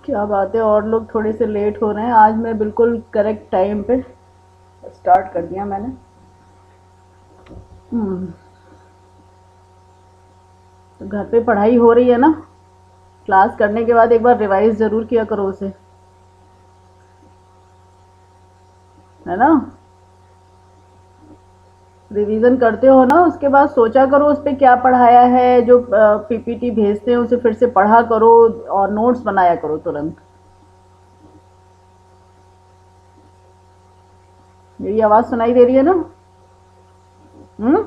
क्या बात है, और लोग थोड़े से लेट हो रहे हैं। आज मैं बिल्कुल करेक्ट टाइम पे स्टार्ट कर दिया मैंने। हम्म। तो घर पे पढ़ाई हो रही है ना? क्लास करने के बाद एक बार रिवाइज ज़रूर किया करो उसे, है ना? रिवीजन करते हो ना, उसके बाद सोचा करो उस पे क्या पढ़ाया है। जो पीपीटी भेजते हैं उसे फिर से पढ़ा करो और नोट्स बनाया करो तुरंत। मेरी आवाज़ सुनाई दे रही है ना? हम्म।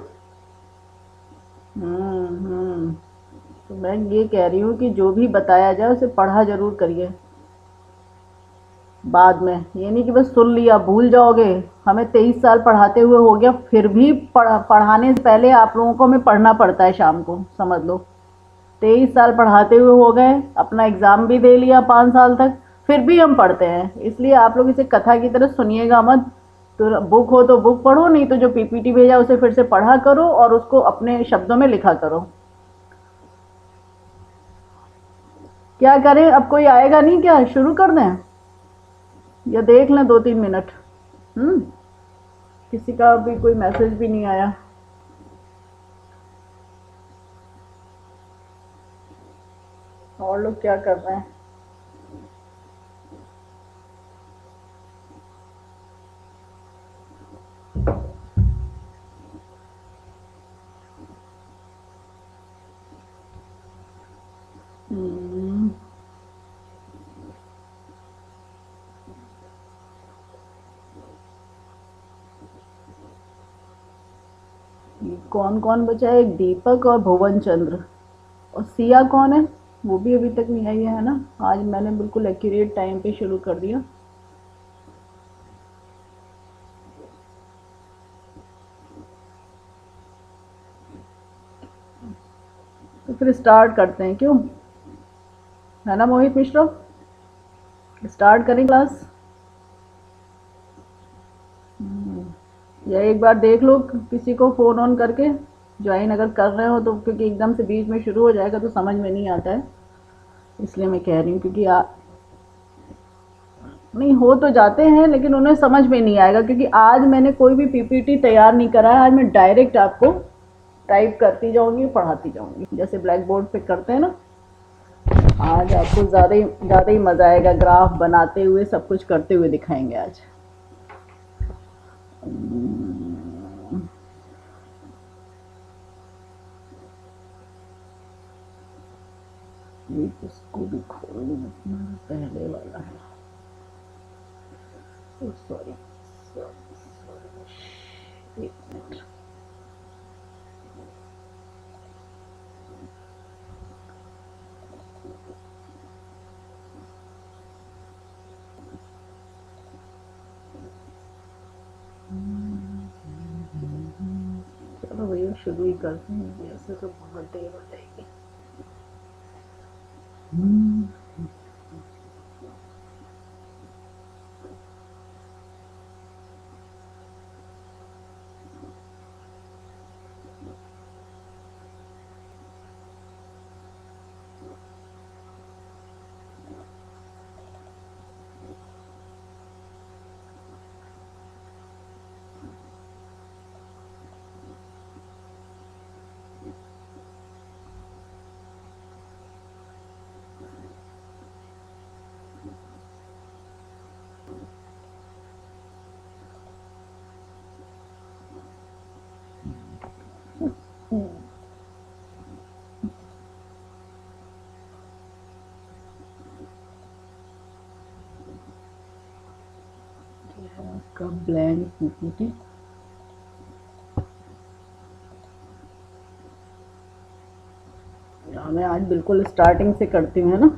हम्म। तो मैं ये कह रही हूँ कि जो भी बताया जाए उसे पढ़ा ज़रूर करिए बाद में। ये नहीं कि बस सुन लिया भूल जाओगे। हमें 23 साल पढ़ाते हुए हो गया, फिर भी पढ़ाने से पहले आप लोगों को हमें पढ़ना पड़ता है शाम को, समझ लो। 23 साल पढ़ाते हुए हो गए, अपना एग्ज़ाम भी दे लिया 5 साल तक, फिर भी हम पढ़ते हैं। इसलिए आप लोग इसे कथा की तरह सुनिएगा मत। तो बुक हो तो बुक पढ़ो, नहीं तो जो पीपीटी भेजा उसे फिर से पढ़ा करो और उसको अपने शब्दों में लिखा करो। क्या करें, अब कोई आएगा नहीं क्या? शुरू कर दें या देख लें 2-3 मिनट? हम्म। किसी का अभी कोई मैसेज भी नहीं आया। और लोग क्या कर रहे हैं? हम्म। कौन कौन बचा है? एक दीपक और भुवन चंद्र। और सिया कौन है? वो भी अभी तक नहीं आई है ना? आज मैंने बिल्कुल एक्यूरेट टाइम पे शुरू कर दिया। तो फिर स्टार्ट करते हैं, क्यों? है ना मोहित मिश्रा? स्टार्ट करें क्लास? या एक बार देख लो किसी को फ़ोन ऑन करके ज्वाइन अगर कर रहे हो तो, क्योंकि एकदम से बीच में शुरू हो जाएगा तो समझ में नहीं आता है। इसलिए मैं कह रही हूँ, क्योंकि नहीं हो तो जाते हैं लेकिन उन्हें समझ में नहीं आएगा, क्योंकि आज मैंने कोई भी पीपीटी तैयार नहीं करा है। आज मैं डायरेक्ट आपको टाइप करती जाऊंगी, पढ़ाती जाऊंगी, जैसे ब्लैक बोर्ड पे करते हैं ना। आज आपको ज़्यादा ही मज़ा आएगा, ग्राफ बनाते हुए सब कुछ करते हुए दिखाएंगे आज। इसको भी खोल अपना पहले वाला है। सॉरी, एक मिनट। चलो भैया शुरू ही करते हैं, ऐसे तो बहुत देर हो जाएगी। आपका ब्लैंक पीपीटी। मैं आज बिल्कुल स्टार्टिंग से करती हूँ, है ना?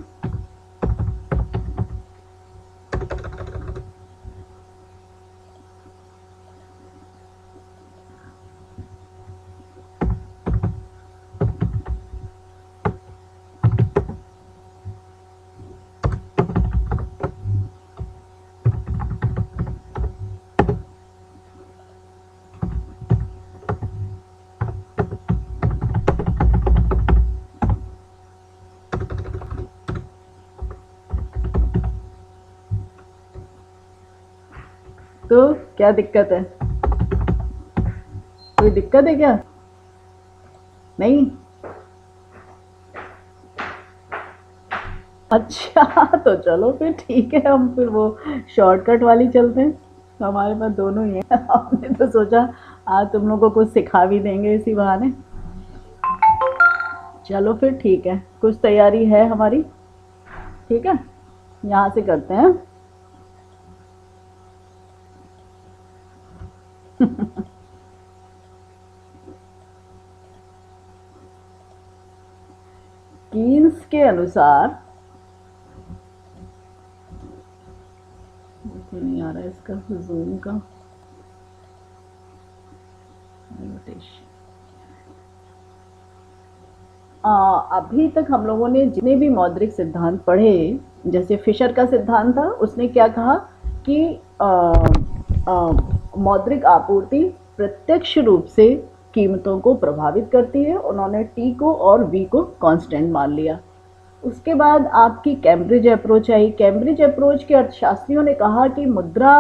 तो क्या दिक्कत है? कोई दिक्कत है क्या? नहीं? अच्छा तो चलो फिर ठीक है, हम फिर वो शॉर्टकट वाली चलते हैं। हमारे पास दोनों ही है। हमने तो सोचा आज तुम लोग को कुछ सिखा भी देंगे इसी बहाने। चलो फिर ठीक है, कुछ तैयारी है हमारी। ठीक है, यहाँ से करते हैं। कीन्स के अनुसार, नहीं आ रहा है इसका जूम का नोटेशन। अभी तक हम लोगों ने जितने भी मौद्रिक सिद्धांत पढ़े, जैसे फिशर का सिद्धांत था, उसने क्या कहा कि मौद्रिक आपूर्ति प्रत्यक्ष रूप से कीमतों को प्रभावित करती है। उन्होंने टी को और वी को कांस्टेंट मान लिया। उसके बाद आपकी Cambridge approach I. Cambridge approach के अर्थशास्त्रियों ने कहा कि मुद्रा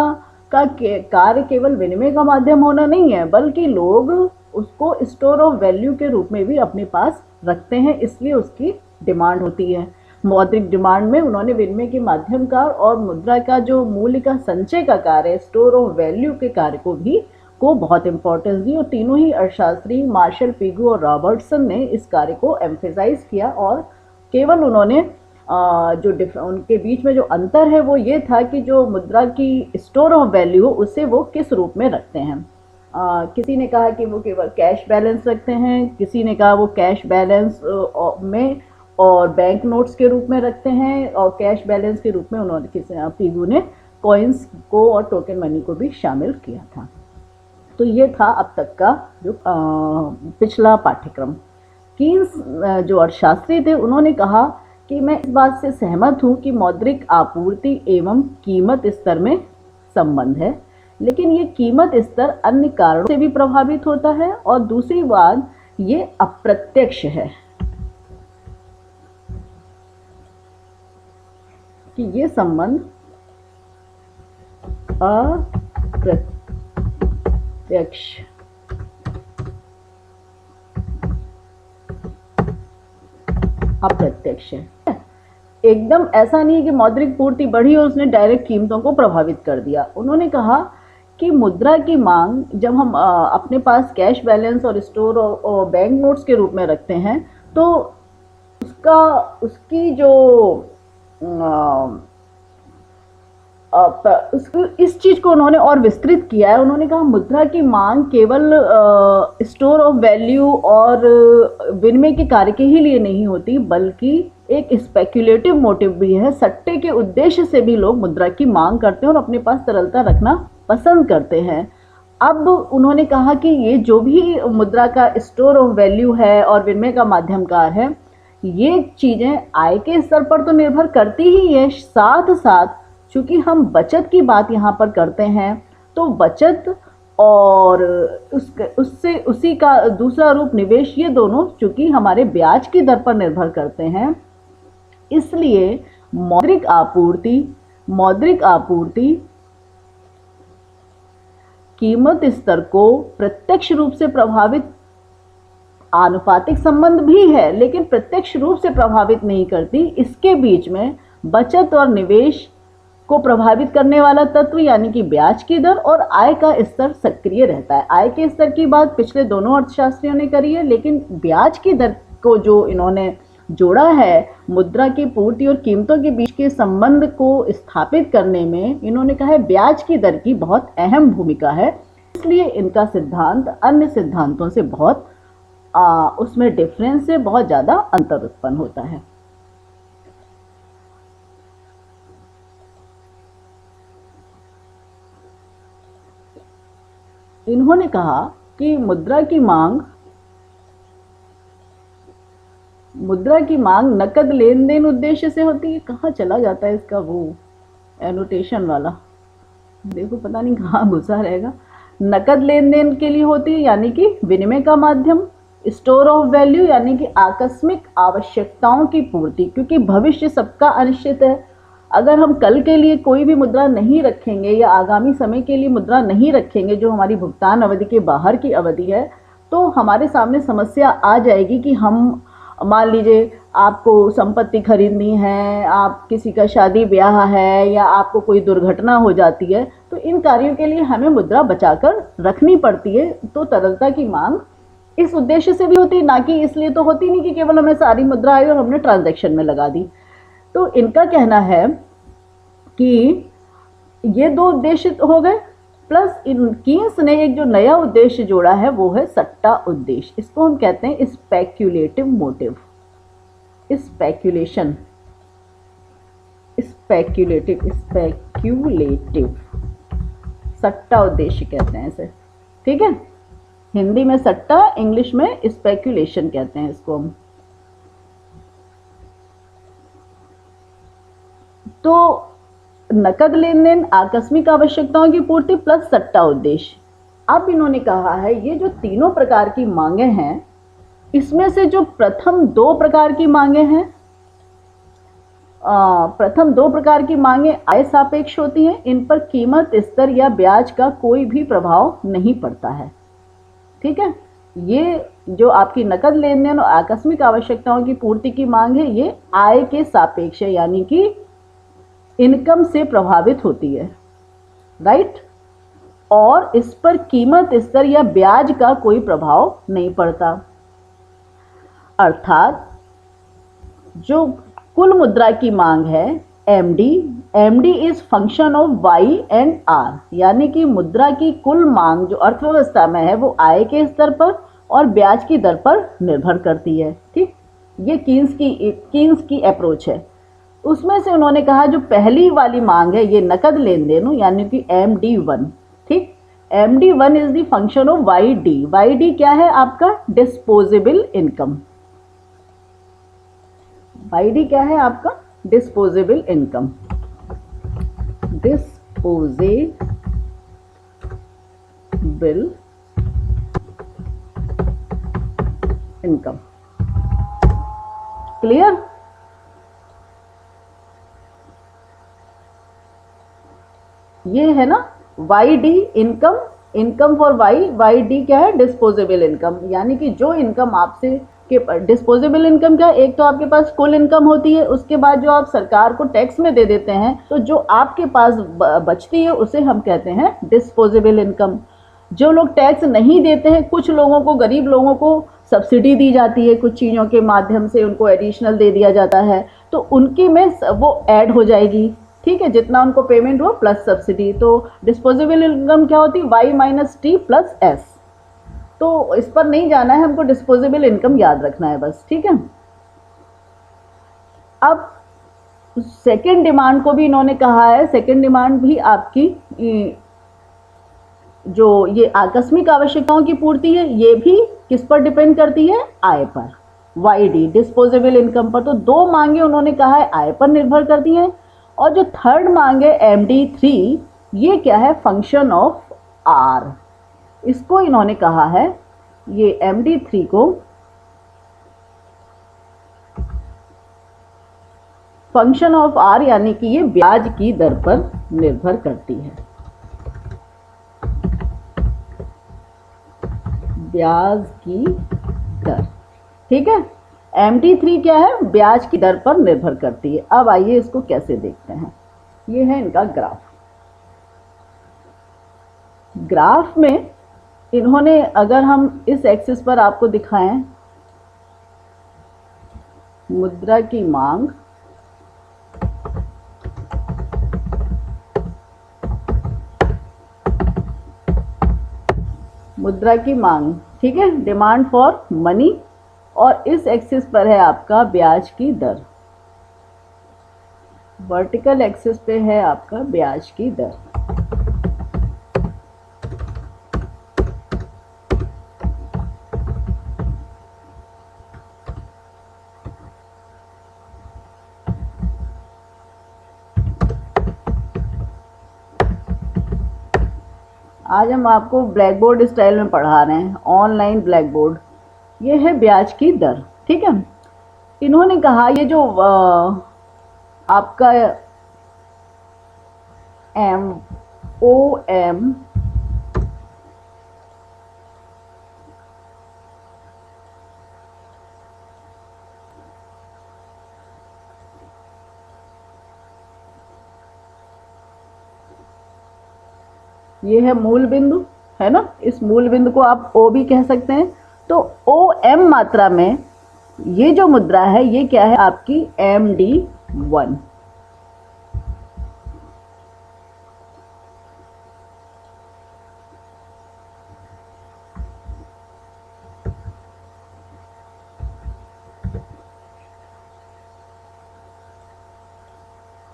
का कार्य केवल विनिमय का माध्यम होना नहीं है, बल्कि लोग उसको स्टोर ऑफ वैल्यू के रूप में भी अपने पास रखते हैं, इसलिए उसकी डिमांड होती है। मौद्रिक डिमांड में उन्होंने विनिमय के माध्यम का और मुद्रा का जो मूल्य का संचय का कार्य, स्टोर ऑफ वैल्यू के कार्य को बहुत इंपॉर्टेंस दी। और तीनों ही अर्थशास्त्री मार्शल, पिगू और रॉबर्टसन ने इस कार्य को एम्फेसाइज किया। और केवल उन्होंने जो उनके बीच में जो अंतर है वो ये था कि जो मुद्रा की स्टोर ऑफ वैल्यू हो उसे वो किस रूप में रखते हैं। किसी ने कहा कि वो केवल कैश बैलेंस रखते हैं, किसी ने कहा वो कैश बैलेंस में और बैंक नोट्स के रूप में रखते हैं, और कैश बैलेंस के रूप में उन्होंने पिगू ने कॉइन्स को और टोकन मनी को भी शामिल किया था। तो ये था अब तक का जो पिछला पाठ्यक्रम। कीन्स जो अर्थशास्त्री थे, उन्होंने कहा कि मैं इस बात से सहमत हूँ कि मौद्रिक आपूर्ति एवं कीमत स्तर में संबंध है, लेकिन ये कीमत स्तर अन्य कारणों से भी प्रभावित होता है, और दूसरी बात ये अप्रत्यक्ष है कि ये संबंध अप्रत्यक्ष है। एकदम ऐसा नहीं है कि मौद्रिक पूर्ति बढ़ी और उसने डायरेक्ट कीमतों को प्रभावित कर दिया। उन्होंने कहा कि मुद्रा की मांग जब हम अपने पास कैश बैलेंस और स्टोर और बैंक नोट्स के रूप में रखते हैं, तो उसकी जो इस चीज को उन्होंने और विस्तृत किया है। उन्होंने कहा मुद्रा की मांग केवल स्टोर ऑफ वैल्यू और विनिमय के कार्य के ही लिए नहीं होती, बल्कि एक स्पेक्युलेटिव मोटिव भी है। सट्टे के उद्देश्य से भी लोग मुद्रा की मांग करते हैं और अपने पास तरलता रखना पसंद करते हैं। अब उन्होंने कहा कि ये जो भी मुद्रा का स्टोर ऑफ वैल्यू है और विनिमय का माध्यमकार है, ये चीजें आय के स्तर पर तो निर्भर करती ही है, साथ साथ चूंकि हम बचत की बात यहाँ पर करते हैं, तो बचत और उसी का दूसरा रूप निवेश, ये दोनों चूंकि हमारे ब्याज की दर पर निर्भर करते हैं, इसलिए मौद्रिक आपूर्ति कीमत स्तर को प्रत्यक्ष रूप से प्रभावित, आनुपातिक संबंध भी है लेकिन प्रत्यक्ष रूप से प्रभावित नहीं करती। इसके बीच में बचत और निवेश को प्रभावित करने वाला तत्व यानी कि ब्याज की दर और आय का स्तर सक्रिय रहता है। आय के स्तर की बात पिछले दोनों अर्थशास्त्रियों ने करी है, लेकिन ब्याज की दर को जो इन्होंने जोड़ा है मुद्रा की पूर्ति और कीमतों के बीच के संबंध को स्थापित करने में, इन्होंने कहा है ब्याज की दर की बहुत अहम भूमिका है। इसलिए इनका सिद्धांत अन्य सिद्धांतों से बहुत उसमें डिफरेंस से बहुत ज़्यादा अंतर उत्पन्न होता है। इन्होंने कहा कि मुद्रा की मांग नकद लेन देन उद्देश्य से होती है। कहाँ चला जाता है इसका वो एनोटेशन वाला, देखो पता नहीं कहाँ घुसा रहेगा। नकद लेन देन के लिए होती है यानी कि विनिमय का माध्यम, स्टोर ऑफ वैल्यू यानी कि आकस्मिक आवश्यकताओं की पूर्ति, क्योंकि भविष्य सबका अनिश्चित है। अगर हम कल के लिए कोई भी मुद्रा नहीं रखेंगे या आगामी समय के लिए मुद्रा नहीं रखेंगे जो हमारी भुगतान अवधि के बाहर की अवधि है, तो हमारे सामने समस्या आ जाएगी कि हम, मान लीजिए आपको संपत्ति खरीदनी है, आप किसी का शादी ब्याह है या आपको कोई दुर्घटना हो जाती है, तो इन कार्यों के लिए हमें मुद्रा बचाकर रखनी पड़ती है। तो तरलता की मांग इस उद्देश्य से भी होती है, ना कि इसलिए तो होती नहीं कि केवल हमें सारी मुद्रा आई और हमने ट्रांजैक्शन में लगा दी। तो इनका कहना है कि ये दो उद्देश्य हो गए, प्लस इन कीन्स ने एक जो नया उद्देश्य जोड़ा है वो है सट्टा उद्देश्य। इसको हम कहते हैं speculative motive, speculation, speculative, speculative सट्टा उद्देश्य कहते हैं इसे। ठीक है, हिंदी में सट्टा, इंग्लिश में स्पेक्यूलेशन कहते हैं इसको हम। तो नकद लेन देन, आकस्मिक आवश्यकताओं की पूर्ति प्लस सट्टा उद्देश्य। अब इन्होंने कहा है ये जो तीनों प्रकार की मांगे हैं, इसमें से जो प्रथम दो प्रकार की मांगे हैं, प्रथम दो प्रकार की मांगे आय सापेक्ष होती हैं, इन पर कीमत स्तर या ब्याज का कोई भी प्रभाव नहीं पड़ता है। ठीक है, ये जो आपकी नकद लेन देन और आकस्मिक आवश्यकताओं की पूर्ति की मांग है, ये आय के सापेक्ष है, यानी कि इनकम से प्रभावित होती है, राइट। और इस पर कीमत स्तर या ब्याज का कोई प्रभाव नहीं पड़ता। अर्थात जो कुल मुद्रा की मांग है MD is function of Y and R, यानी कि मुद्रा की कुल मांग जो अर्थव्यवस्था में है वो आय के स्तर पर और ब्याज की दर पर निर्भर करती है। ठीक, ये कीन्स की अप्रोच है। उसमें से उन्होंने कहा जो पहली वाली मांग है ये नकद लेन देन, यानी कि MD1। ठीक, MD1 is the function of YD। YD क्या है आपका? Disposable income. YD क्या है आपका? Disposable income, disposable income. Clear? ये है ना YD income, income for YD क्या है? डिस्पोजेबल इनकम, यानी कि जो इनकम आपसे के डिस्पोजेबल इनकम क्या, एक तो आपके पास कुल इनकम होती है, उसके बाद जो आप सरकार को टैक्स में दे देते हैं, तो जो आपके पास बचती है उसे हम कहते हैं डिस्पोजेबल इनकम। जो लोग टैक्स नहीं देते हैं, कुछ लोगों को, गरीब लोगों को सब्सिडी दी जाती है, कुछ चीज़ों के माध्यम से उनको एडिशनल दे दिया जाता है, तो उनकी में वो ऐड हो जाएगी। ठीक है, जितना उनको पेमेंट हुआ प्लस सब्सिडी। तो डिस्पोजेबल इनकम क्या होती है? Y minus T plus S। तो इस पर नहीं जाना है, हमको डिस्पोजेबल इनकम याद रखना है बस। ठीक है, अब सेकंड डिमांड को भी इन्होंने कहा है, सेकंड डिमांड भी आपकी जो ये आकस्मिक आवश्यकताओं की पूर्ति है, ये भी किस पर डिपेंड करती है? आय पर, YD डिस्पोजेबल इनकम पर। तो दो मांगे उन्होंने कहा है आय पर निर्भर करती हैं। और जो थर्ड मांग है MD3, ये क्या है? Function of R। इसको इन्होंने कहा है, ये MD3 को फंक्शन ऑफ R, यानी कि ये ब्याज की दर पर निर्भर करती है, ब्याज की दर। ठीक है, MD3 क्या है? ब्याज की दर पर निर्भर करती है। अब आइए इसको कैसे देखते हैं। ये है इनका ग्राफ। ग्राफ में इन्होंने, अगर हम इस एक्सिस पर आपको दिखाएं, मुद्रा की मांग, मुद्रा की मांग, ठीक है, डिमांड फॉर मनी, और इस एक्सिस पर है आपका ब्याज की दर, वर्टिकल एक्सिस पे है आपका ब्याज की दर। आज हम आपको ब्लैक बोर्ड स्टाइल में पढ़ा रहे हैं, ऑनलाइन ब्लैक बोर्ड। ये है ब्याज की दर। ठीक है, इन्होंने कहा ये जो आपका एम ओ एम ये है मूल बिंदु, है ना। इस मूल बिंदु को आप ओ भी कह सकते हैं। तो ओ एम मात्रा में ये जो मुद्रा है ये क्या है आपकी MD1।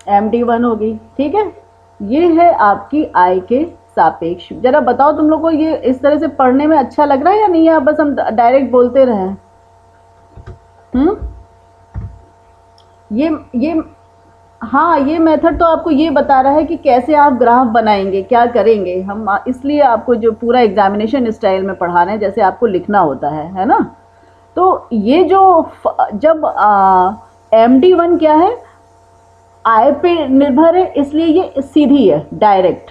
MD1 होगी, ठीक है। ये है आपकी आय के सापेक्ष। जरा बताओ तुम लोग को ये इस तरह से पढ़ने में अच्छा लग रहा है या नहीं, या बस हम डायरेक्ट बोलते रहे? ये हाँ, ये मेथड तो आपको ये बता रहा है कि कैसे आप ग्राफ बनाएंगे, क्या करेंगे। हम इसलिए आपको जो पूरा एग्जामिनेशन स्टाइल में पढ़ा रहे हैं, जैसे आपको लिखना होता है ना। तो ये जो जब MD1 क्या है, आय पे निर्भर है, इसलिए ये सीधी है, डायरेक्ट।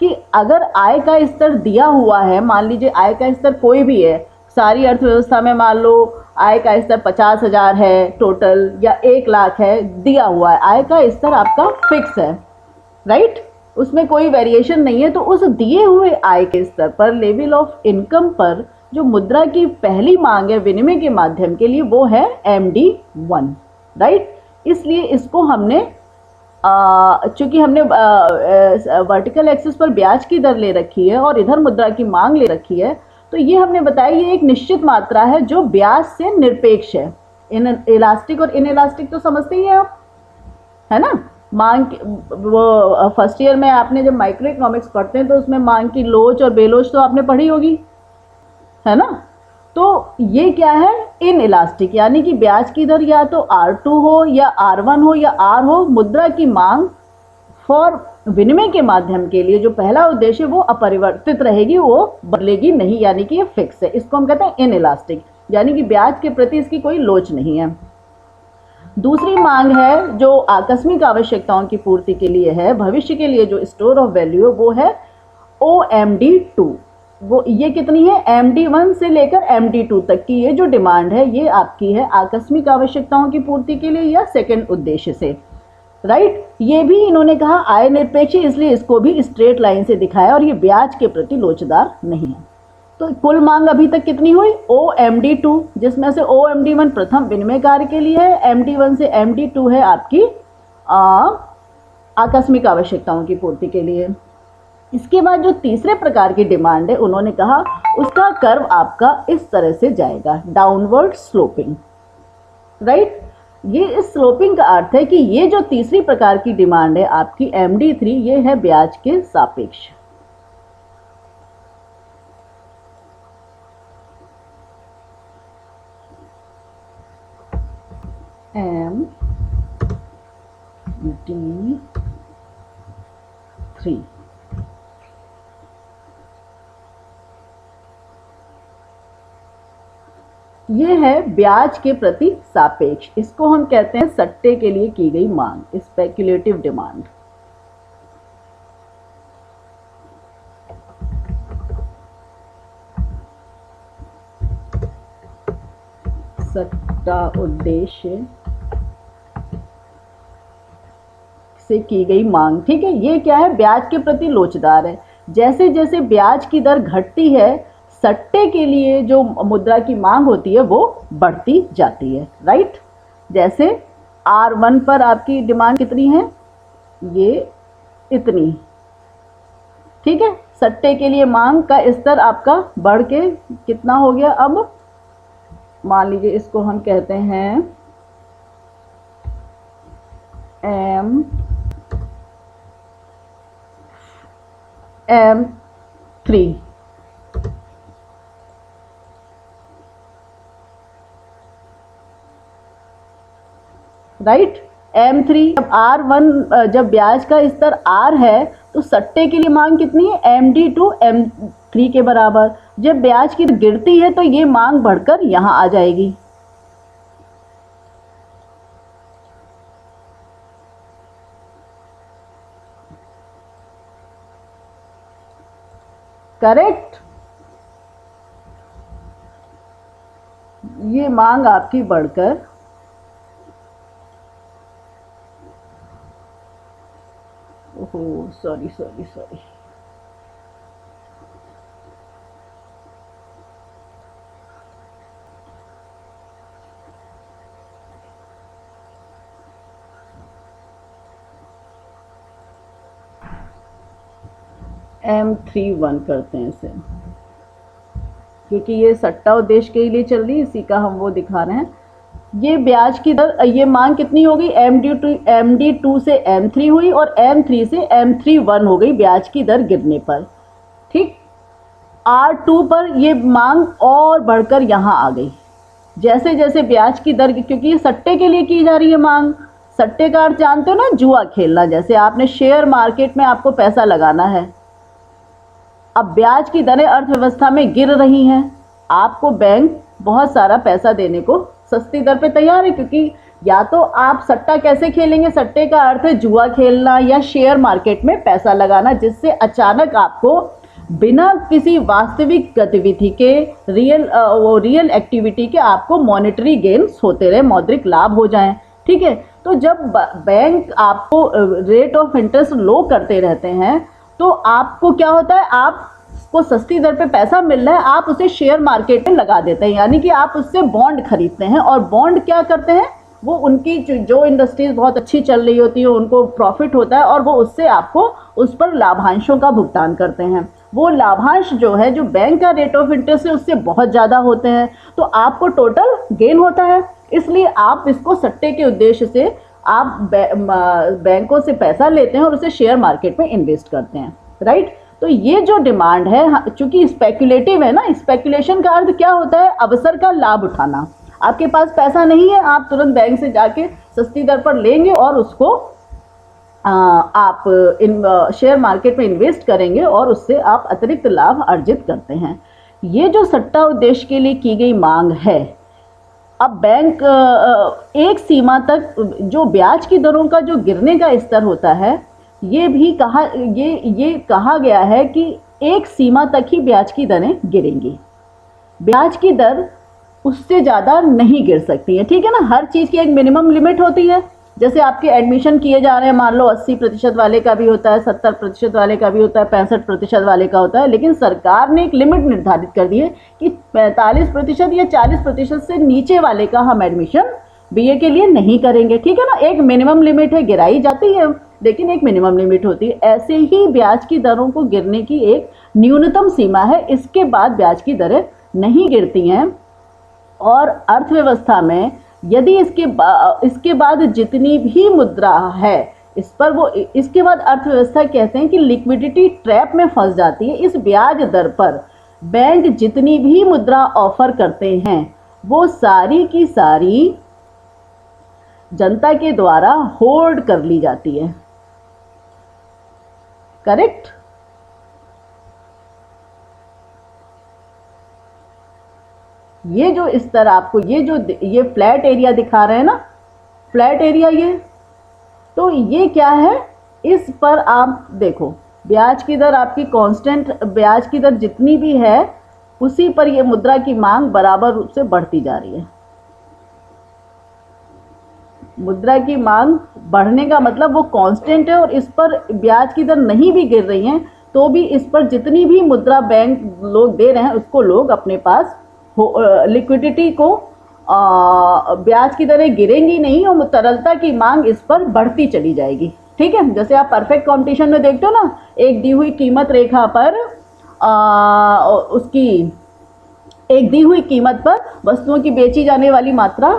कि अगर आय का स्तर दिया हुआ है, मान लीजिए आय का स्तर कोई भी है, सारी अर्थव्यवस्था में मान लो आय का स्तर 50,000 है टोटल, या 1,00,000 है, दिया हुआ है, आय का स्तर आपका फिक्स है, राइट, उसमें कोई वेरिएशन नहीं है। तो उस दिए हुए आय के स्तर पर, लेवल ऑफ इनकम पर, जो मुद्रा की पहली मांग है विनिमय के माध्यम के लिए, वो है MD1, राइट। इसलिए इसको हमने चूंकि हमने वर्टिकल एक्सिस पर ब्याज की दर ले रखी है और इधर मुद्रा की मांग ले रखी है, तो ये हमने बताया ये एक निश्चित मात्रा है जो ब्याज से निरपेक्ष है। इन इलास्टिक और इनइलास्टिक तो समझते ही हैं आप, है ना। मांग वो फर्स्ट ईयर में आपने जब माइक्रो इकोनॉमिक्स पढ़ते हैं तो उसमें मांग की लोच और बेलोच तो आपने पढ़ी होगी, है ना। तो ये क्या है, इन इलास्टिक, यानी कि ब्याज की दर या तो R2 हो या R1 हो या R हो, मुद्रा की मांग फॉर विनिमय के माध्यम के लिए जो पहला उद्देश्य वो अपरिवर्तित रहेगी, वो बदलेगी नहीं, यानी कि ये फिक्स है। इसको हम कहते हैं इन इलास्टिक, यानी कि ब्याज के प्रति इसकी कोई लोच नहीं है। दूसरी मांग है जो आकस्मिक आवश्यकताओं की पूर्ति के लिए है, भविष्य के लिए जो स्टोर ऑफ वैल्यू है, वो है OMD2। वो ये कितनी है, MD1 से लेकर MD2 तक की ये जो डिमांड है ये आपकी है आकस्मिक आवश्यकताओं की पूर्ति के लिए या सेकंड उद्देश्य से, राइट। ये भी इन्होंने कहा आय निरपेक्ष, इसलिए इसको भी स्ट्रेट लाइन से दिखाया और ये ब्याज के प्रति लोचदार नहीं है। तो कुल मांग अभी तक कितनी हुई, OMD2, जिसमें से OMD1 प्रथम विनिमय कार्य के लिए है, MD1 से MD2 है आपकी आकस्मिक आवश्यकताओं की पूर्ति के लिए। इसके बाद जो तीसरे प्रकार की डिमांड है, उन्होंने कहा उसका कर्व आपका इस तरह से जाएगा, डाउनवर्ड स्लोपिंग, राइट। ये इस स्लोपिंग का अर्थ है कि ये जो तीसरी प्रकार की डिमांड है आपकी MD3, ये है ब्याज के सापेक्ष। MD3 ये है ब्याज के प्रति सापेक्ष। इसको हम कहते हैं सट्टे के लिए की गई मांग, स्पेक्युलेटिव डिमांड। सट्टा उद्देश्य से की गई मांग, ठीक है। ये क्या है, ब्याज के प्रति लोचदार है। जैसे जैसे ब्याज की दर घटती है, सट्टे के लिए जो मुद्रा की मांग होती है वो बढ़ती जाती है, राइट। जैसे R1 पर आपकी डिमांड कितनी है, ये इतनी, ठीक है। सट्टे के लिए मांग का स्तर आपका बढ़ के कितना हो गया, अब मान लीजिए इसको हम कहते हैं M3, राइट। M3 जब R1 जब ब्याज का स्तर R है तो सट्टे के लिए मांग कितनी है, MD2 M3 के बराबर। जब ब्याज की गिरती है तो ये मांग बढ़कर यहां आ जाएगी, करेक्ट। ये मांग आपकी बढ़कर ओहो सॉरी सॉरी सॉरी M31 करते हैं इसे, क्योंकि ये सट्टा उद्देश्य के लिए चल रही है, इसी का हम वो दिखा रहे हैं। ये ब्याज की दर, ये मांग कितनी हो गई, MD2 से M3 हुई और M3 से M31 हो गई ब्याज की दर गिरने पर। ठीक, R2 पर ये मांग और बढ़कर यहाँ आ गई। जैसे जैसे ब्याज की दर, क्योंकि ये सट्टे के लिए की जा रही है मांग, सट्टे का अर्थ जानते हो ना, जुआ खेलना। जैसे आपने शेयर मार्केट में आपको पैसा लगाना है, अब ब्याज की दरें अर्थव्यवस्था में गिर रही हैं, आपको बैंक बहुत सारा पैसा देने को सस्ती दर पे तैयार है। क्योंकि या तो आप सट्टा कैसे खेलेंगे, सट्टे का अर्थ है जुआ खेलना या शेयर मार्केट में पैसा लगाना, जिससे अचानक आपको बिना किसी वास्तविक गतिविधि के रियल एक्टिविटी के आपको मॉनेटरी गेन्स होते रहे, मौद्रिक लाभ हो जाएं। ठीक है, तो जब बैंक आपको रेट ऑफ इंटरेस्ट लो करते रहते हैं तो आपको क्या होता है, आपको सस्ती दर पे पैसा मिल रहा है, आप उसे शेयर मार्केट में लगा देते हैं, यानी कि आप उससे बॉन्ड खरीदते हैं। और बॉन्ड क्या करते हैं, वो उनकी जो इंडस्ट्रीज बहुत अच्छी चल रही होती है उनको प्रॉफिट होता है और वो उससे आपको उस पर लाभांशों का भुगतान करते हैं। वो लाभांश जो है, जो बैंक का रेट ऑफ इंटरेस्ट है उससे बहुत ज़्यादा होते हैं, तो आपको टोटल गेन होता है। इसलिए आप इसको सट्टे के उद्देश्य से आप बैंकों से पैसा लेते हैं और उसे शेयर मार्केट में इन्वेस्ट करते हैं, राइट। तो ये जो डिमांड है, चूंकि स्पेकुलेटिव है ना, स्पेकुलेशन का अर्थ क्या होता है, अवसर का लाभ उठाना। आपके पास पैसा नहीं है, आप तुरंत बैंक से जाके सस्ती दर पर लेंगे और उसको आप शेयर मार्केट में इन्वेस्ट करेंगे और उससे आप अतिरिक्त लाभ अर्जित करते हैं। ये जो सट्टा उद्देश्य के लिए की गई मांग है, अब बैंक एक सीमा तक जो ब्याज की दरों का जो गिरने का स्तर होता है, ये कहा गया है कि एक सीमा तक ही ब्याज की दरें गिरेंगी, ब्याज की दर उससे ज़्यादा नहीं गिर सकती है। ठीक है ना, हर चीज़ की एक मिनिमम लिमिट होती है। जैसे आपके एडमिशन किए जा रहे हैं, मान लो 80% वाले का भी होता है, 70% वाले का भी होता है, 65% वाले का होता है, लेकिन सरकार ने एक लिमिट निर्धारित कर दी है कि 45% या 40% से नीचे वाले का हम एडमिशन बीए के लिए नहीं करेंगे। ठीक है ना, एक मिनिमम लिमिट है, गिराई जाती है लेकिन एक मिनिमम लिमिट होती है। ऐसे ही ब्याज की दरों को गिरने की एक न्यूनतम सीमा है, इसके बाद ब्याज की दरें नहीं गिरती हैं। और अर्थव्यवस्था में यदि इसके बाद जितनी भी मुद्रा है इस पर वो, इसके बाद अर्थव्यवस्था कहते हैं कि लिक्विडिटी ट्रैप में फंस जाती है। इस ब्याज दर पर बैंक जितनी भी मुद्रा ऑफर करते हैं वो सारी की सारी जनता के द्वारा होल्ड कर ली जाती है, करेक्ट। ये जो इस तरह आपको ये फ्लैट एरिया दिखा रहे हैं ना, फ्लैट एरिया, ये तो ये क्या है, इस पर आप देखो ब्याज की दर आपकी कांस्टेंट, ब्याज की दर जितनी भी है उसी पर ये मुद्रा की मांग बराबर रूप से बढ़ती जा रही है। मुद्रा की मांग बढ़ने का मतलब वो कांस्टेंट है और इस पर ब्याज की दर नहीं भी गिर रही है तो भी इस पर जितनी भी मुद्रा बैंक लोग दे रहे हैं उसको लोग अपने पास लिक्विडिटी को, ब्याज की दरें गिरेंगी नहीं और तरलता की मांग इस पर बढ़ती चली जाएगी। ठीक है, जैसे आप परफेक्ट कंपटीशन में देखते हो ना, एक दी हुई कीमत रेखा पर उसकी एक दी हुई कीमत पर वस्तुओं की बेची जाने वाली मात्रा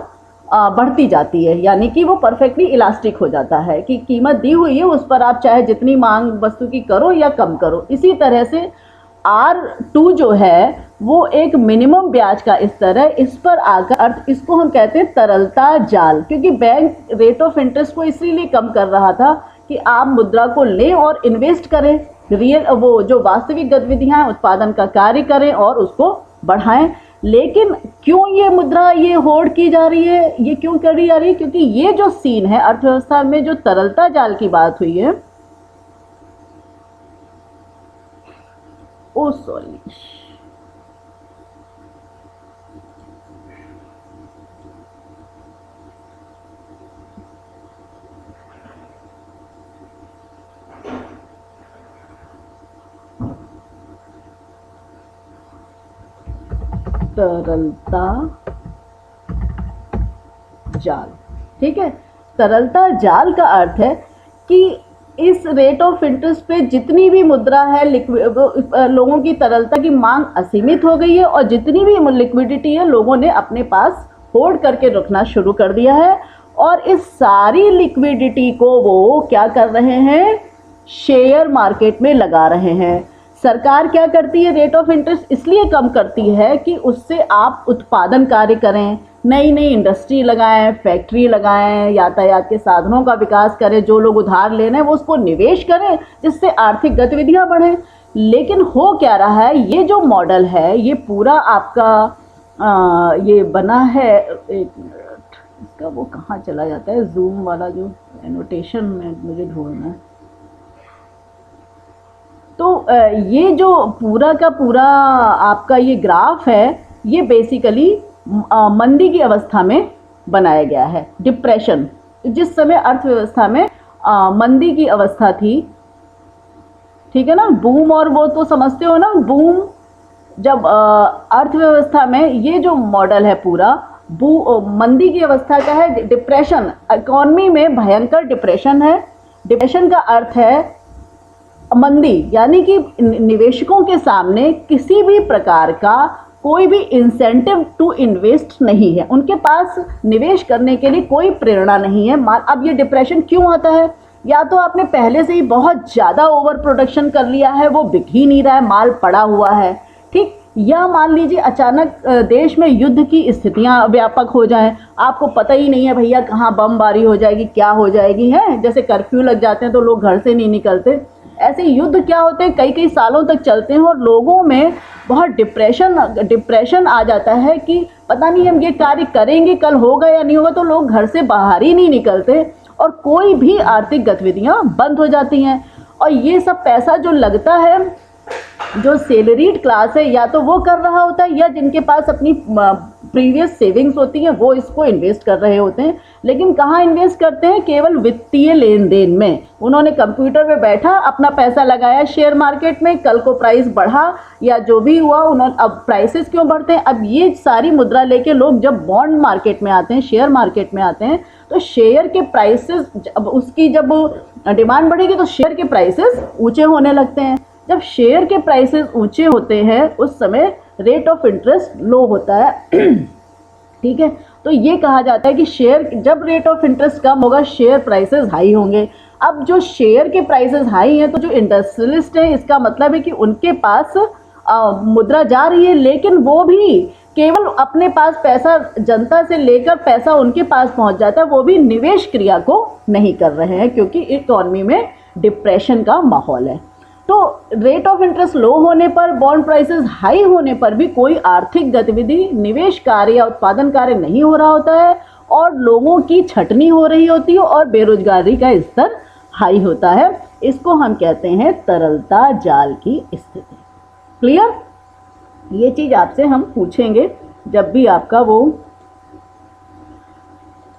बढ़ती जाती है, यानी कि वो परफेक्टली इलास्टिक हो जाता है कि कीमत दी हुई है उस पर आप चाहे जितनी मांग वस्तु की करो या कम करो। इसी तरह से R2 जो है वो एक मिनिमम ब्याज का स्तर है, इस पर आकर अर्थ, इसको हम कहते हैं तरलता जाल, क्योंकि बैंक रेट ऑफ इंटरेस्ट को इसीलिए कम कर रहा था कि आप मुद्रा को लें और इन्वेस्ट करें, वो जो वास्तविक गतिविधियां उत्पादन का कार्य करें और उसको बढ़ाएं। लेकिन क्यों ये मुद्रा ये होल्ड की जा रही है, ये क्यों करी जा रही है, क्योंकि ये जो सीन है अर्थव्यवस्था में, जो तरलता जाल की बात हुई है ओ सॉरी, तरलता जाल। ठीक है, तरलता जाल का अर्थ है कि इस रेट ऑफ इंटरेस्ट पे जितनी भी मुद्रा है, लोगों की तरलता की मांग असीमित हो गई है और जितनी भी लिक्विडिटी है लोगों ने अपने पास होल्ड करके रखना शुरू कर दिया है और इस सारी लिक्विडिटी को वो क्या कर रहे हैं, शेयर मार्केट में लगा रहे हैं। सरकार क्या करती है, रेट ऑफ इंटरेस्ट इसलिए कम करती है कि उससे आप उत्पादन कार्य करें, नई नई इंडस्ट्री लगाएं, फैक्ट्री लगाएं, यातायात के साधनों का विकास करें, जो लोग उधार ले रहे हैं वो उसको निवेश करें जिससे आर्थिक गतिविधियां बढ़ें। लेकिन हो क्या रहा है, ये जो मॉडल है ये पूरा आपका ये बना है, एक मिनट, इसका वो कहाँ चला जाता है जूम वाला जो एनोटेशन में मुझे ढूंढना है। तो ये जो पूरा का पूरा आपका ये ग्राफ है ये बेसिकली मंदी की अवस्था में बनाया गया है, डिप्रेशन, जिस समय अर्थव्यवस्था में मंदी की अवस्था थी। ठीक है ना, बूम और वो तो समझते हो ना, बूम जब अर्थव्यवस्था में, ये जो मॉडल है पूरा मंदी की अवस्था का है, डिप्रेशन, इकोनॉमी में भयंकर डिप्रेशन है। डिप्रेशन का अर्थ है मंदी, यानी कि निवेशकों के सामने किसी भी प्रकार का कोई भी इंसेंटिव टू इन्वेस्ट नहीं है, उनके पास निवेश करने के लिए कोई प्रेरणा नहीं है। अब ये डिप्रेशन क्यों आता है, या तो आपने पहले से ही बहुत ज़्यादा ओवर प्रोडक्शन कर लिया है, वो बिक ही नहीं रहा है, माल पड़ा हुआ है, ठीक, या मान लीजिए अचानक देश में युद्ध की स्थितियां व्यापक हो जाएं, आपको पता ही नहीं है भैया कहाँ बमबारी हो जाएगी, क्या हो जाएगी, है जैसे कर्फ्यू लग जाते हैं तो लोग घर से नहीं निकलते, ऐसे युद्ध क्या होते हैं कई कई सालों तक चलते हैं और लोगों में बहुत डिप्रेशन आ जाता है कि पता नहीं हम ये कार्य करेंगे, कल होगा या नहीं होगा, तो लोग घर से बाहर ही नहीं निकलते और कोई भी आर्थिक गतिविधियां बंद हो जाती हैं। और ये सब पैसा जो लगता है, जो सैलरीड क्लास है, या तो वो कर रहा होता है या जिनके पास अपनी प्रीवियस सेविंग्स होती हैं वो इसको इन्वेस्ट कर रहे होते हैं। लेकिन कहाँ इन्वेस्ट करते हैं, केवल वित्तीय लेन देन में। उन्होंने कंप्यूटर पे बैठा अपना पैसा लगाया शेयर मार्केट में, कल को प्राइस बढ़ा या जो भी हुआ, उन्होंने, अब प्राइसेस क्यों बढ़ते हैं, अब ये सारी मुद्रा लेके लोग जब बॉन्ड मार्केट में आते हैं, शेयर मार्केट में आते हैं, तो शेयर के प्राइसेस, अब उसकी जब डिमांड बढ़ेगी तो शेयर के प्राइसेस ऊँचे होने लगते हैं। जब शेयर के प्राइसेस ऊंचे होते हैं उस समय रेट ऑफ इंटरेस्ट लो होता है। ठीक है, तो ये कहा जाता है कि शेयर, जब रेट ऑफ इंटरेस्ट कम होगा शेयर प्राइसेस हाई होंगे। अब जो शेयर के प्राइसेस हाई हैं तो जो इंडस्ट्रियलिस्ट हैं, इसका मतलब है कि उनके पास मुद्रा जा रही है, लेकिन वो भी केवल अपने पास पैसा, जनता से लेकर पैसा उनके पास पहुंच जाता है, वो भी निवेश क्रिया को नहीं कर रहे हैं क्योंकि इकोनॉमी में डिप्रेशन का माहौल है। तो रेट ऑफ इंटरेस्ट लो होने पर, बॉन्ड प्राइसेस हाई होने पर भी कोई आर्थिक गतिविधि, निवेश कार्य या उत्पादन कार्य नहीं हो रहा होता है और लोगों की छटनी हो रही होती है और बेरोजगारी का स्तर हाई होता है। इसको हम कहते हैं तरलता जाल की स्थिति। क्लियर? ये चीज आपसे हम पूछेंगे जब भी आपका वो,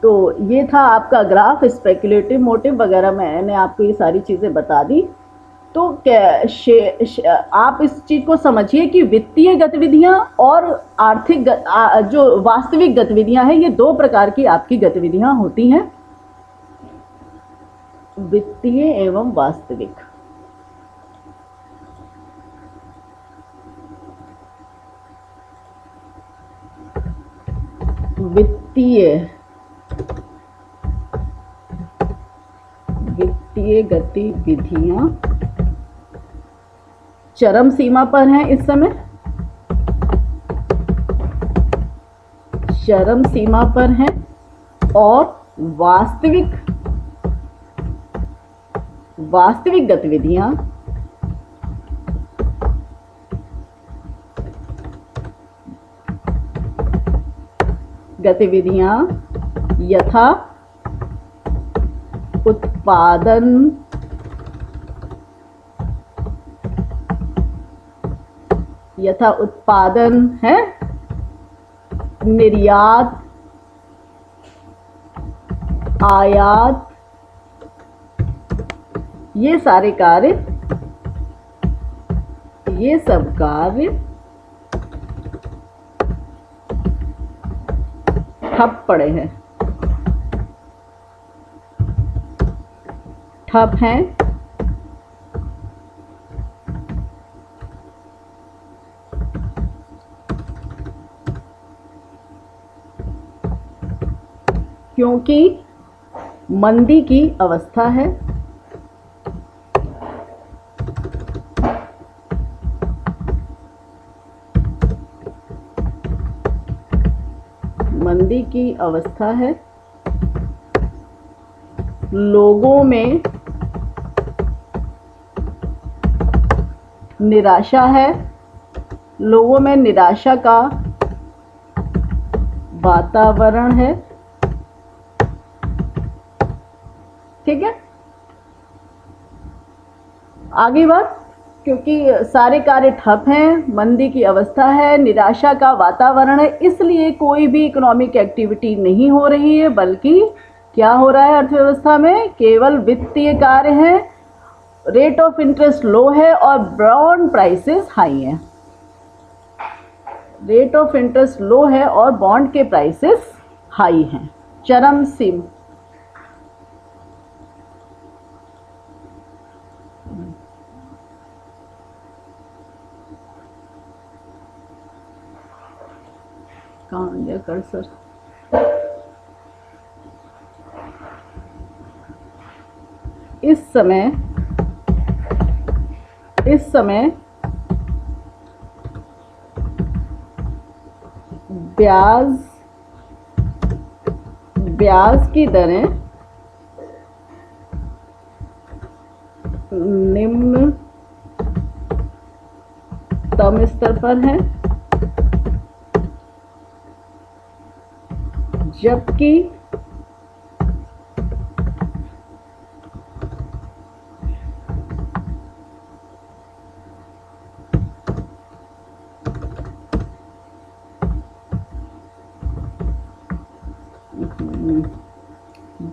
तो ये था आपका ग्राफ, स्पेकुलेटिव मोटिव वगैरह, मैंने आपको ये सारी चीजें बता दी। तो आप इस चीज को समझिए कि वित्तीय गतिविधियां और आर्थिक जो वास्तविक गतिविधियां हैं, ये दो प्रकार की आपकी गतिविधियां होती हैं, वित्तीय एवं वास्तविक। वित्तीय गतिविधियां चरम सीमा पर हैं इस समय, चरम सीमा पर हैं, और वास्तविक गतिविधियां यथा उत्पादन यथा उत्पादन है, निर्यात, आयात, ये सारे कार्य, ये सब कार्य ठप पड़े हैं, ठप हैं। क्योंकि मंदी की अवस्था है, मंदी की अवस्था है, लोगों में निराशा है, लोगों में निराशा का वातावरण है। ठीक है, आगे बात। क्योंकि सारे कार्य ठप हैं, मंदी की अवस्था है, निराशा का वातावरण है, इसलिए कोई भी इकोनॉमिक एक्टिविटी नहीं हो रही है, बल्कि क्या हो रहा है अर्थव्यवस्था में, केवल वित्तीय कार्य हैं, रेट ऑफ इंटरेस्ट लो है और बॉन्ड प्राइसेस हाई हैं। रेट ऑफ इंटरेस्ट लो है और बॉन्ड के प्राइसेस हाई हैं, चरम सीमा। कहाँ गया कर्सर? इस समय ब्याज की दरें निम्नतम स्तर पर हैं, जबकि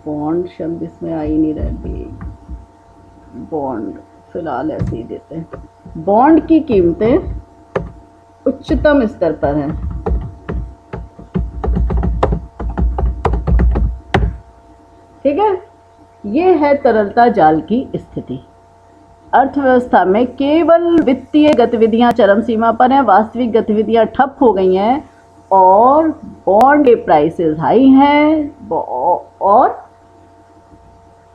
बॉन्ड शब्द इसमें आ ही नहीं रहे, बॉन्ड फिलहाल ऐसे ही देते हैं। बॉन्ड की कीमतें उच्चतम स्तर पर हैं। ठीक है, ये है तरलता जाल की स्थिति। अर्थव्यवस्था में केवल वित्तीय गतिविधियां चरम सीमा पर हैं, वास्तविक गतिविधियां ठप हो गई हैं और बॉन्ड के प्राइसेस हाई हैं और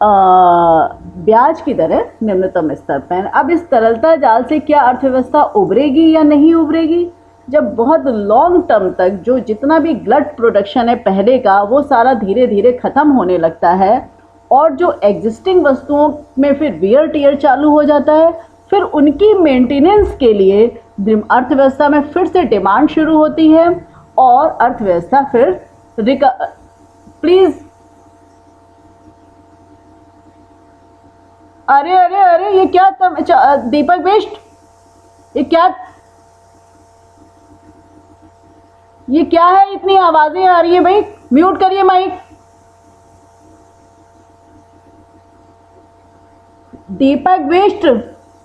ब्याज की दरें निम्नतम स्तर पर हैं। अब इस तरलता जाल से क्या अर्थव्यवस्था उभरेगी या नहीं उभरेगी? जब बहुत लॉन्ग टर्म तक जो जितना भी ग्लट प्रोडक्शन है पहले का, वो सारा धीरे धीरे ख़त्म होने लगता है और जो एग्जिस्टिंग वस्तुओं में फिर वियर टियर चालू हो जाता है, फिर उनकी मेंटेनेंस के लिए अर्थव्यवस्था में फिर से डिमांड शुरू होती है और अर्थव्यवस्था फिर प्लीज़, अरे अरे अरे ये क्या दीपक बिष्ट, ये क्या है, इतनी आवाजें आ रही है भाई, म्यूट करिए माइक। दीपक बिष्ट,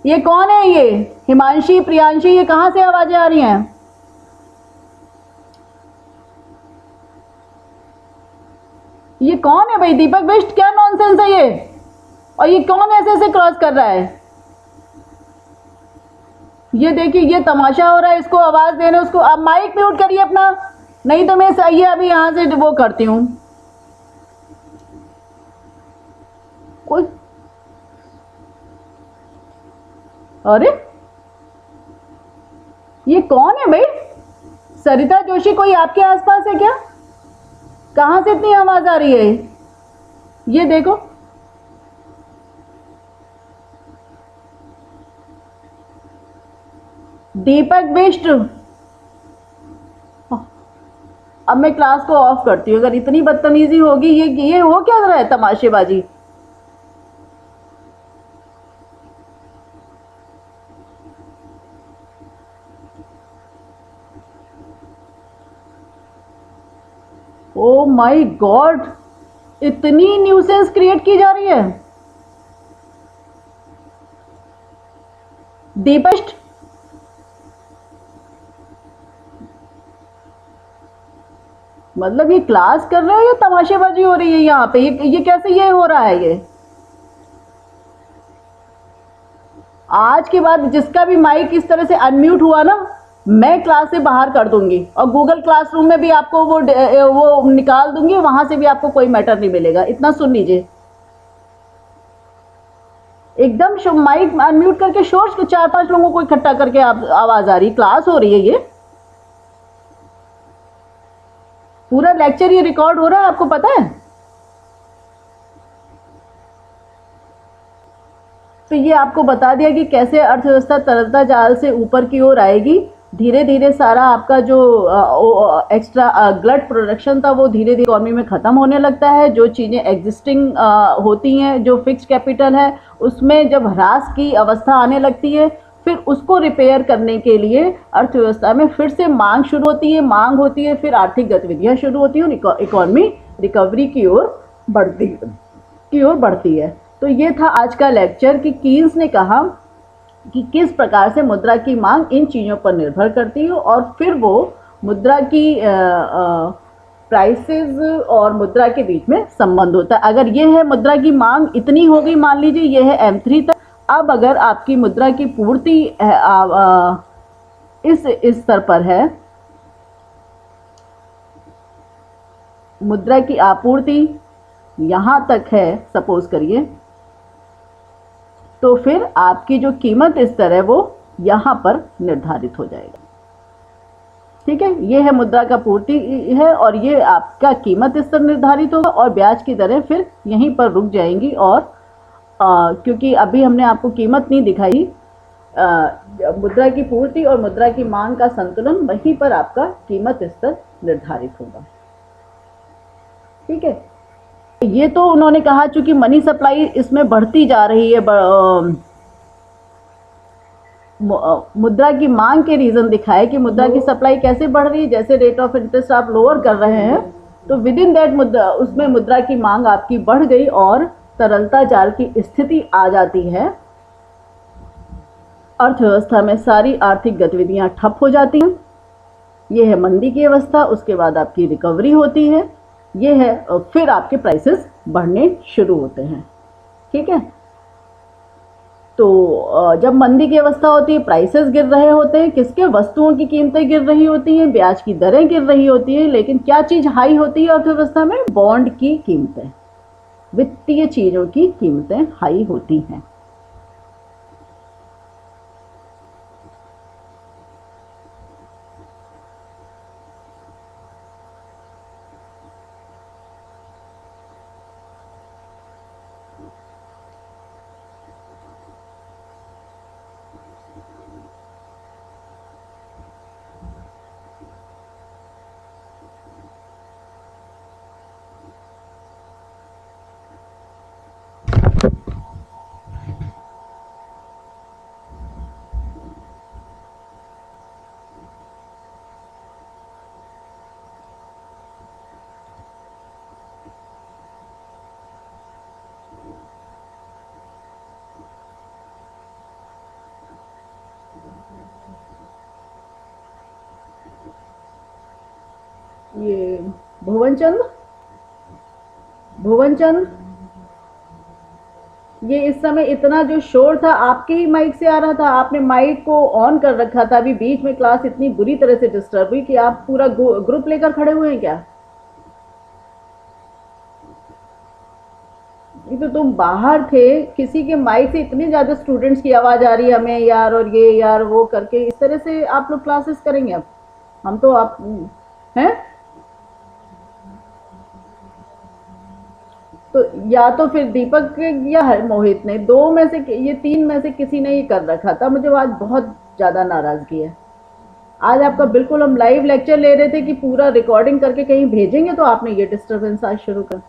ये कौन है? ये हिमांशी, प्रियांशी, ये कहां से आवाजें आ रही हैं? ये कौन है भाई? दीपक बिष्ट, क्या नॉनसेंस है ये? और ये कौन ऐसे ऐसे क्रॉस कर रहा है? ये देखिए, ये तमाशा हो रहा है, इसको आवाज देने, उसको आप माइक म्यूट करिए अपना, नहीं तो मैं सही है अभी यहां से वो करती हूं। कोई, अरे ये कौन है भाई? सरिता जोशी कोई आपके आसपास है क्या? कहां से इतनी आवाज आ रही है? ये देखो, दीपक बिष्ट, अब मैं क्लास को ऑफ करती हूँ, अगर इतनी बदतमीजी होगी। ये हो क्या रहा है, तमाशेबाजी? ओ माय गॉड, इतनी न्यूसेंस क्रिएट की जा रही है। दीपेश, मतलब ये क्लास कर रहे हो या तमाशेबाजी हो रही है यहाँ पे? ये कैसे ये हो रहा है? ये आज के बाद जिसका भी माइक इस तरह से अनम्यूट हुआ ना, मैं क्लास से बाहर कर दूंगी और गूगल क्लासरूम में भी आपको वो निकाल दूंगी, वहां से भी आपको कोई मैटर नहीं मिलेगा। इतना सुन लीजिए, एकदम माइक अनम्यूट करके शोर 4-5 लोगों को इकट्ठा करके आवाज आ रही, क्लास हो रही है ये। पूरा लेक्चर ये रिकॉर्ड हो रहा है, आपको पता है? तो ये आपको बता दिया कि कैसे अर्थव्यवस्था तरलता जाल से ऊपर की ओर आएगी। धीरे धीरे सारा आपका जो एक्स्ट्रा ग्लट प्रोडक्शन था वो धीरे धीरे इकोनॉमी में ख़त्म होने लगता है। जो चीज़ें एग्जिस्टिंग होती हैं, जो फिक्स कैपिटल है, उसमें जब ह्रास की अवस्था आने लगती है, फिर उसको रिपेयर करने के लिए अर्थव्यवस्था में फिर से मांग शुरू होती है, मांग होती है, फिर आर्थिक गतिविधियाँ शुरू होती हैं और इकोनॉमी रिकवरी की ओर बढ़ती है। तो ये था आज का लेक्चर कि कीन्स ने कहा कि किस प्रकार से मुद्रा की मांग इन चीज़ों पर निर्भर करती है और फिर वो मुद्रा की प्राइसेस और मुद्रा के बीच में संबंध होता है। अगर ये है मुद्रा की मांग इतनी हो गई, मान लीजिए ये है M3 तक, अब अगर आपकी मुद्रा की पूर्ति इस स्तर पर है, मुद्रा की आपूर्ति यहाँ तक है सपोज करिए, तो फिर आपकी जो कीमत स्तर है वो यहाँ पर निर्धारित हो जाएगा। ठीक है, ये है मुद्रा का पूर्ति है और ये आपका कीमत स्तर निर्धारित होगा और ब्याज की दरें फिर यहीं पर रुक जाएंगी। और क्योंकि अभी हमने आपको कीमत नहीं दिखाई, मुद्रा की पूर्ति और मुद्रा की मांग का संतुलन, वहीं पर आपका कीमत स्तर निर्धारित होगा। ठीक है, ये तो उन्होंने कहा चूंकि मनी सप्लाई इसमें बढ़ती जा रही है, मुद्रा की मांग के रीजन दिखाए कि मुद्रा की सप्लाई कैसे बढ़ रही है। जैसे रेट ऑफ इंटरेस्ट आप लोअर कर रहे हैं तो विद इन दैट उसमें मुद्रा की मांग आपकी बढ़ गई और तरलता जाल की स्थिति आ जाती है। अर्थव्यवस्था में सारी आर्थिक गतिविधियां ठप हो जाती हैं। ये है मंदी की अवस्था। उसके बाद आपकी रिकवरी होती है, ये है, फिर आपके प्राइसेस बढ़ने शुरू होते हैं। ठीक है, तो जब मंदी की अवस्था होती है, प्राइसेस गिर रहे होते हैं, किसके? वस्तुओं की कीमतें गिर रही होती हैं, ब्याज की दरें गिर रही होती हैं, लेकिन क्या चीज़ हाई होती है अर्थव्यवस्था में? बॉन्ड की कीमतें, वित्तीय चीज़ों की कीमतें हाई होती हैं। ये भुवनचंद, ये इस समय इतना जो शोर था आपके ही माइक से आ रहा था, आपने माइक को ऑन कर रखा था। अभी बीच में क्लास इतनी बुरी तरह से डिस्टर्ब हुई कि आप पूरा ग्रुप लेकर खड़े हुए हैं क्या? ये तो तुम बाहर थे, किसी के माइक से इतनी ज्यादा स्टूडेंट्स की आवाज आ रही है हमें यार, और ये यार वो करके इस तरह से आप लोग क्लासेस करेंगे? अब हम तो आप हैं, तो या तो फिर दीपक या मोहित ने, दो में से, ये तीन में से किसी ने ये कर रखा था। मुझे आज बहुत ज़्यादा नाराज़गी है। आज आपका बिल्कुल हम लाइव लेक्चर ले रहे थे कि पूरा रिकॉर्डिंग करके कहीं भेजेंगे, तो आपने ये डिस्टरबेंस आज शुरू कर।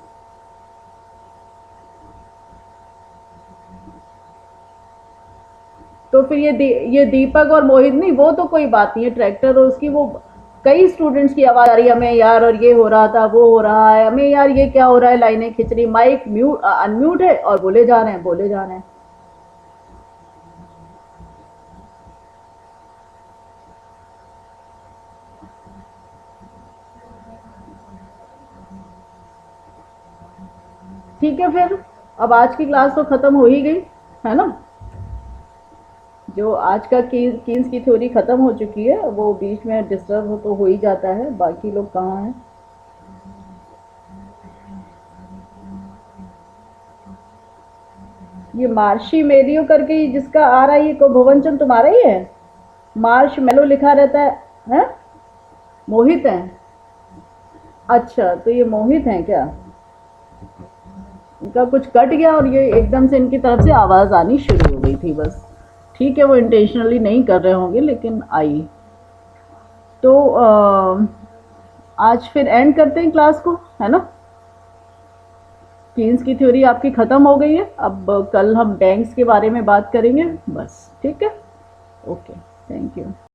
तो फिर ये दीपक और मोहित नहीं, वो तो कोई बात नहीं है, ट्रैक्टर और उसकी वो कई स्टूडेंट्स की आवाज़ आ रही है, हमें यार और ये हो रहा था, वो हो रहा है, हमें यार ये क्या हो रहा है, लाइनें खिंच रही, माइक म्यूट अनम्यूट है और बोले जा रहे हैं, बोले जा रहे हैं। ठीक है फिर, अब आज की क्लास तो ख़त्म हो ही गई है ना। जो आज का कीन्स की थ्योरी ख़त्म हो चुकी है, वो बीच में डिस्टर्ब हो तो हो ही जाता है। बाकी लोग कहाँ हैं? ये मार्शी मेरियो करके जिसका आ रहा है, ये को भुवन चंद तुम्हारा ही है? मार्श मेलो लिखा रहता है? मोहित है? अच्छा, तो ये मोहित हैं क्या? इनका कुछ कट गया और ये एकदम से इनकी तरफ से आवाज़ आनी शुरू हो गई थी बस। ठीक है, वो इंटेंशनली नहीं कर रहे होंगे लेकिन आई। तो आज फिर एंड करते हैं क्लास को, है ना। कीन्स की थ्योरी आपकी ख़त्म हो गई है। अब कल हम बैंक्स के बारे में बात करेंगे बस। ठीक है, ओके, थैंक यू।